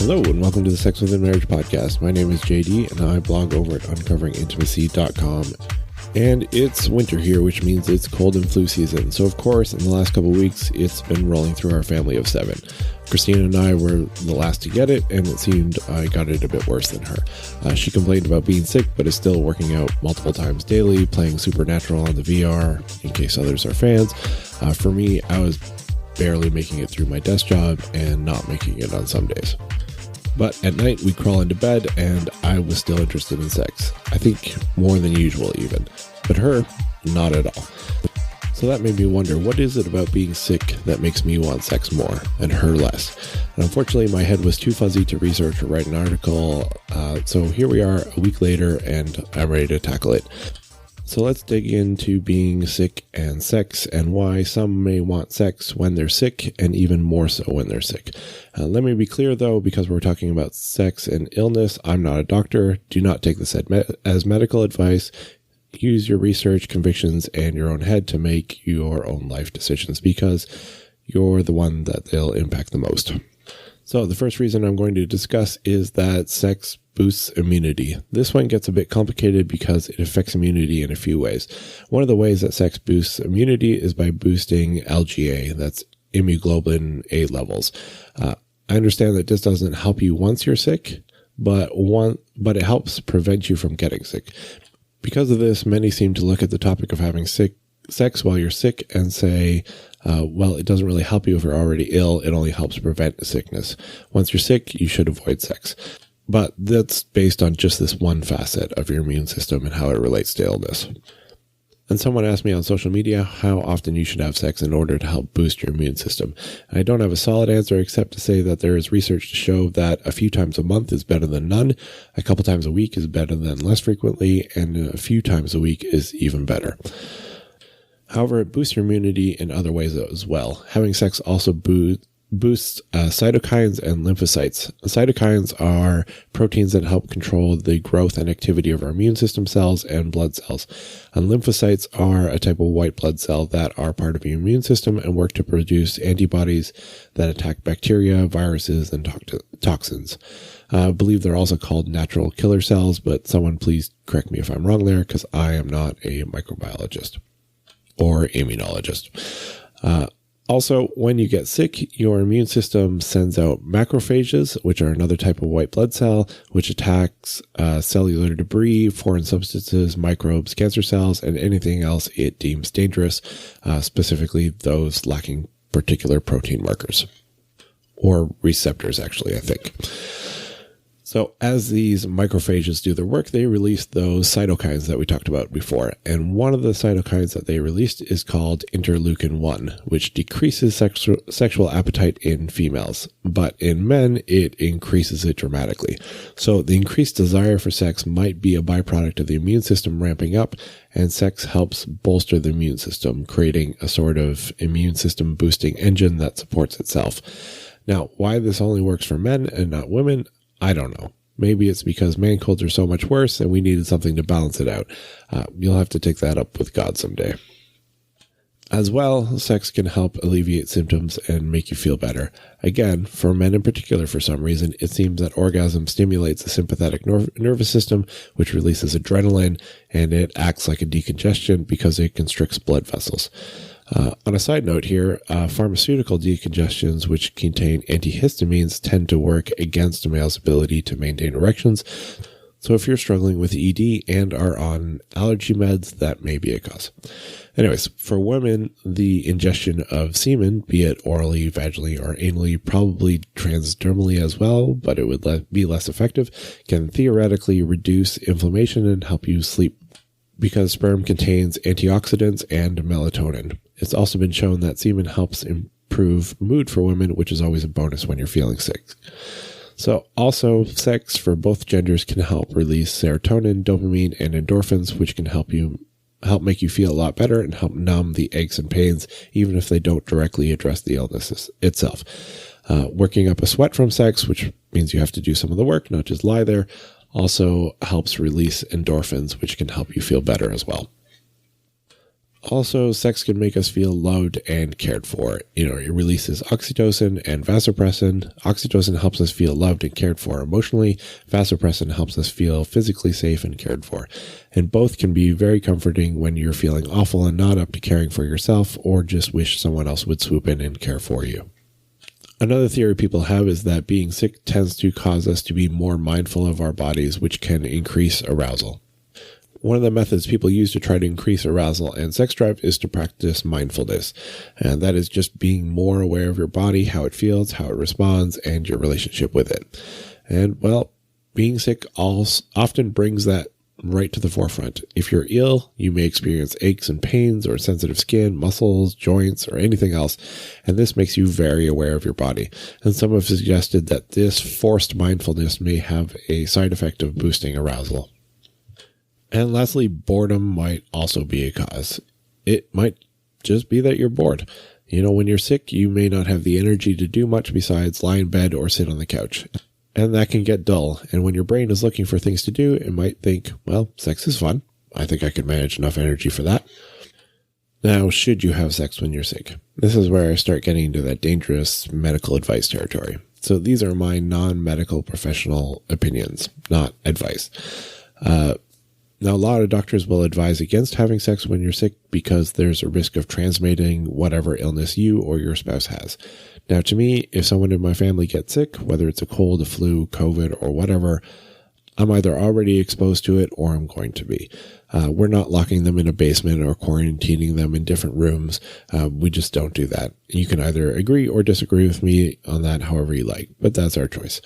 Hello and welcome to the Sex Within Marriage podcast. My name is JD and I blog over at uncoveringintimacy.com. And it's winter here, which means it's cold and flu season. So of course, in the last couple of weeks, it's been rolling through our family of 7. Christina and I were the last to get it, and it seemed I got it a bit worse than her. She complained about being sick, but is still working out multiple times daily, playing Supernatural on the VR, in case others are fans. For me, I was barely making it through my desk job and not making it on some days. But at night, we'd crawl into bed, and I was still interested in sex. I think more than usual, even. But her, not at all. So that made me wonder, what is it about being sick that makes me want sex more, and her less? And unfortunately, my head was too fuzzy to research or write an article. So here we are, a week later, and I'm ready to tackle it. So let's dig into being sick and sex and why some may want sex when they're sick and even more so when they're sick. Let me be clear though, because we're talking about sex and illness, I'm not a doctor. Do not take this as medical advice. Use your research, convictions, and your own head to make your own life decisions because you're the one that they'll impact the most. So the first reason I'm going to discuss is that sex boosts immunity. This one gets a bit complicated because it affects immunity in a few ways. One of the ways that sex boosts immunity is by boosting LGA, that's immunoglobulin A levels. I understand that this doesn't help you once you're sick, but it helps prevent you from getting sick. Because of this, many seem to look at the topic of having sex while you're sick and say, well, it doesn't really help you if you're already ill. It only helps prevent a sickness. Once you're sick, you should avoid sex. But that's based on just this one facet of your immune system and how it relates to illness. And someone asked me on social media how often you should have sex in order to help boost your immune system. I don't have a solid answer except to say that there is research to show that a few times a month is better than none, a couple times a week is better than less frequently, and a few times a week is even better. However, it boosts your immunity in other ways as well. Having sex also boosts cytokines and lymphocytes. Cytokines are proteins that help control the growth and activity of our immune system cells and blood cells. And lymphocytes are a type of white blood cell that are part of your immune system and work to produce antibodies that attack bacteria, viruses, and toxins. I believe they're also called natural killer cells, but someone please correct me if I'm wrong there because I am not a microbiologist or immunologist. Also, when you get sick, your immune system sends out macrophages, which are another type of white blood cell, which attacks cellular debris, foreign substances, microbes, cancer cells, and anything else it deems dangerous, specifically those lacking particular protein markers. Or receptors, actually, I think. So as these macrophages do their work, they release those cytokines that we talked about before. And one of the cytokines that they released is called interleukin-1, which decreases sexual appetite in females. But in men, it increases it dramatically. So the increased desire for sex might be a byproduct of the immune system ramping up, and sex helps bolster the immune system, creating a sort of immune system boosting engine that supports itself. Now, why this only works for men and not women, I don't know. Maybe it's because man colds are so much worse and we needed something to balance it out. You'll have to take that up with God someday. As well, sex can help alleviate symptoms and make you feel better. Again, for men in particular, for some reason, it seems that orgasm stimulates the sympathetic nervous system, which releases adrenaline, and it acts like a decongestant because it constricts blood vessels. On a side note here, pharmaceutical decongestions, which contain antihistamines, tend to work against a male's ability to maintain erections. So if you're struggling with ED and are on allergy meds, that may be a cause. Anyways, for women, the ingestion of semen, be it orally, vaginally, or anally, probably transdermally as well, but it would be less effective, can theoretically reduce inflammation and help you sleep because sperm contains antioxidants and melatonin. It's also been shown that semen helps improve mood for women, which is always a bonus when you're feeling sick. So also, sex for both genders can help release serotonin, dopamine, and endorphins, which can help make you feel a lot better and help numb the aches and pains, even if they don't directly address the illness itself. Working up a sweat from sex, which means you have to do some of the work, not just lie there, also helps release endorphins, which can help you feel better as well. Also, sex can make us feel loved and cared for. It releases oxytocin and vasopressin. Oxytocin helps us feel loved and cared for emotionally. Vasopressin helps us feel physically safe and cared for. And both can be very comforting when you're feeling awful and not up to caring for yourself, or just wish someone else would swoop in and care for you. Another theory people have is that being sick tends to cause us to be more mindful of our bodies, which can increase arousal. One of the methods people use to try to increase arousal and sex drive is to practice mindfulness. And that is just being more aware of your body, how it feels, how it responds, and your relationship with it. And, well, being sick often brings that right to the forefront. If you're ill, you may experience aches and pains or sensitive skin, muscles, joints, or anything else. And this makes you very aware of your body. And some have suggested that this forced mindfulness may have a side effect of boosting arousal. And lastly, boredom might also be a cause. It might just be that you're bored. When you're sick, you may not have the energy to do much besides lie in bed or sit on the couch. And that can get dull. And when your brain is looking for things to do, it might think, well, sex is fun. I think I could manage enough energy for that. Now, should you have sex when you're sick? This is where I start getting into that dangerous medical advice territory. So these are my non-medical professional opinions, not advice. Now, a lot of doctors will advise against having sex when you're sick because there's a risk of transmitting whatever illness you or your spouse has. Now, to me, if someone in my family gets sick, whether it's a cold, a flu, COVID, or whatever, I'm either already exposed to it or I'm going to be. We're not locking them in a basement or quarantining them in different rooms. We just don't do that. You can either agree or disagree with me on that however you like, but that's our choice.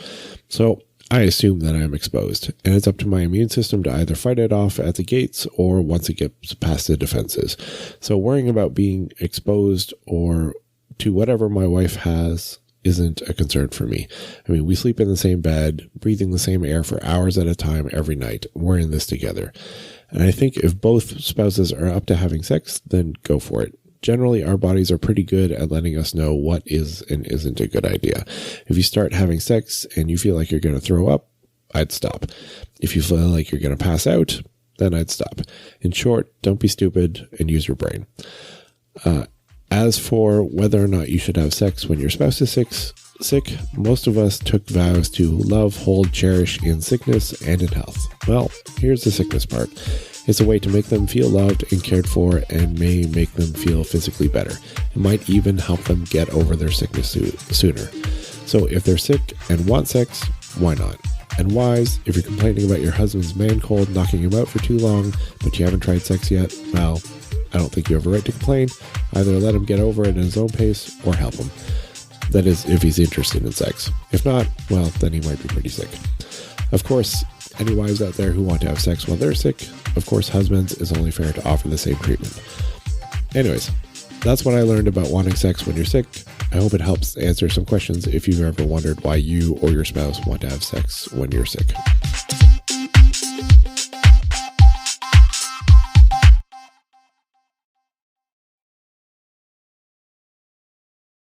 So I assume that I'm exposed, and it's up to my immune system to either fight it off at the gates or once it gets past the defenses. So worrying about being exposed or to whatever my wife has isn't a concern for me. I mean, we sleep in the same bed, breathing the same air for hours at a time every night. We're in this together. And I think if both spouses are up to having sex, then go for it. Generally, our bodies are pretty good at letting us know what is and isn't a good idea. If you start having sex and you feel like you're going to throw up, I'd stop. If you feel like you're going to pass out, then I'd stop. In short, don't be stupid and use your brain. As for whether or not you should have sex when your spouse is sick, most of us took vows to love, hold, cherish in sickness and in health. Well, here's the sickness part. It's a way to make them feel loved and cared for and may make them feel physically better. It might even help them get over their sickness sooner. So if they're sick and want sex, why not? And wives, if you're complaining about your husband's man cold knocking him out for too long, but you haven't tried sex yet, well, I don't think you have a right to complain. Either let him get over it at his own pace or help him. That is, if he's interested in sex. If not, well, then he might be pretty sick. Of course, any wives out there who want to have sex while they're sick, of course, husbands, is only fair to offer the same treatment. Anyways, that's what I learned about wanting sex when you're sick. I hope it helps answer some questions if you've ever wondered why you or your spouse want to have sex when you're sick.